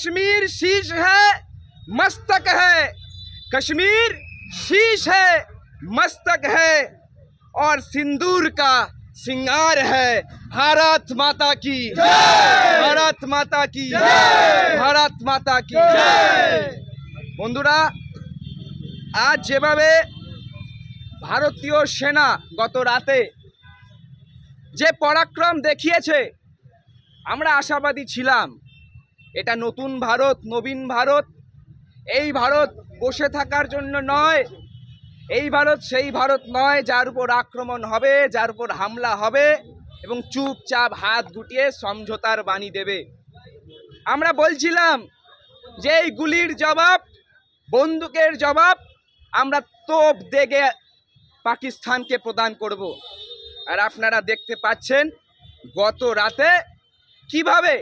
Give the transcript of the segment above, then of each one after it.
कश्मीर शीश है मस्तक है, कश्मीर शीश है मस्तक है और सिंदूर का सिंगार है। भारत माता की जय, भारत माता की जय, भारत माता की जय। বন্ধুরা, আজ যেভাবে ভারতীয় সেনা গত রাতে যে পরাক্রম দেখিয়েছে, আমরা আশাবাদী ছিলাম এটা নতুন ভারত, নবীন ভারত। এই ভারত বসে থাকার জন্য নয়, এই ভারত সেই ভারত নয় যার উপর আক্রমণ হবে, যার উপর হামলা হবে এবং চুপচাপ হাত গুটিয়ে সমঝোতার বাণী দেবে। আমরা বলছিলাম যে এই গুলির জবাব, বন্দুকের জবাব আমরা তোপ দেগে পাকিস্তানকে প্রদান করব। আর আপনারা দেখতে পাচ্ছেন গত রাতে কিভাবে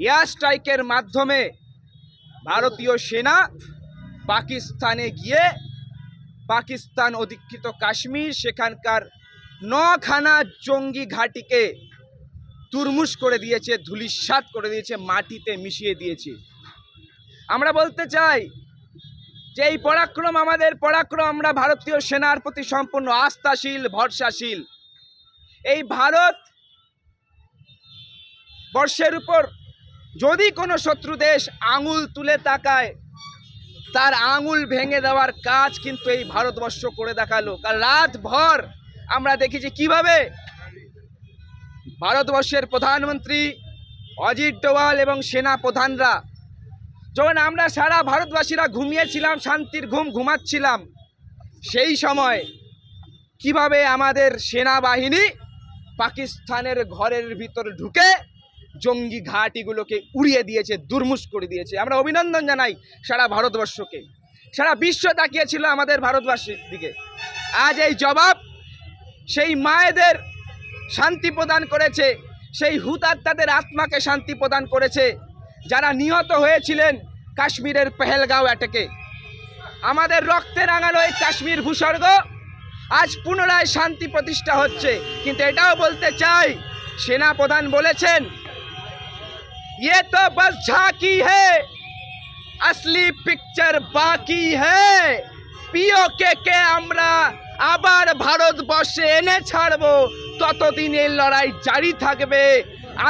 এয়ার স্ট্রাইকের মাধ্যমে ভারতীয় সেনা পাকিস্তানে গিয়ে পাকিস্তান অধিকৃত কাশ্মীর, সেখানকার 9খানা জঙ্গি ঘাঁটিকে তুরমুশ করে দিয়েছে, ধূলিসাৎ করে দিয়েছে, মাটিতে মিশিয়ে দিয়েছে। আমরা বলতে চাই যে এই পরাক্রম আমাদের পরাক্রম, আমরা ভারতীয় সেনার প্রতি সম্পূর্ণ আস্থাশীল, ভরসাশীল। এই ভারত বর্ষের উপর যদি কোনো শত্রু দেশ আঙুল তুলে তাকায়, তার আঙুল ভেঙে দেওয়ার কাজ কিন্তু এই ভারতবর্ষ করে দেখালো। কাল রাতভর আমরা দেখেছি কিভাবে ভারতবর্ষের প্রধানমন্ত্রী অজিত ডোভাল এবং সেনা প্রধানরা, যখন আমরা সারা ভারতবাসীরা ঘুমিয়েছিলাম, শান্তির ঘুম ঘুমাচ্ছিলাম, সেই সময় কিভাবে আমাদের সেনাবাহিনী পাকিস্তানের ঘরের ভিতর ঢুকে জঙ্গি ঘাঁটিগুলোকে উড়িয়ে দিয়েছে, দুর্মুষ করে দিয়েছে। আমরা অভিনন্দন জানাই সারা ভারতবর্ষকে। সারা বিশ্ব তাকিয়েছিল আমাদের ভারতবাসীর দিকে। আজ এই জবাব সেই মায়েদের শান্তি প্রদান করেছে, সেই হুতাত্মাদের আত্মাকে শান্তি প্রদান করেছে যারা নিহত হয়েছিলেন কাশ্মীরের পেহেলগাঁও অ্যাটাকে। আমাদের রক্তে রাঙানো এই কাশ্মীর ভূস্বর্গ আজ পুনরায় শান্তি প্রতিষ্ঠা হচ্ছে। কিন্তু এটাও বলতে চাই, সেনা প্রধান বলেছেন ये तो बस झांकी है, असली पिक्चर बाकी है। পিওকে কে আমরা আবার ভারতবর্ষে এনে ছাড়বো, ততদিন এই লড়াই জারি থাকবে।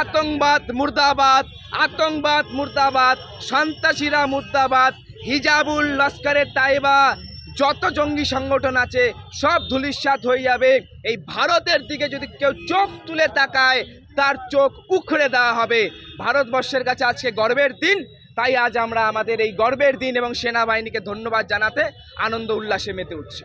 আতঙ্কবাদ মুর্দাবাদ, আতঙ্কবাদ মুর্দাবাদ, সন্ত্রাসীরা মুর্দাবাদ, হিজাবুল, লস্করে তাইবা, যত জঙ্গি সংগঠন আছে সব ধূলিসাৎ হয়ে যাবে। এই ভারতের দিকে যদি কেউ চোখ তুলে তাকায়, তার চোখ উখড়ে দেওয়া হবে। ভারতবর্ষের কাছে আজকে গর্বের দিন, তাই আজ আমরা আমাদের এই গর্বের দিন এবং সেনাবাহিনীকে ধন্যবাদ জানাতে আনন্দ উল্লাসে মেতে উঠছি।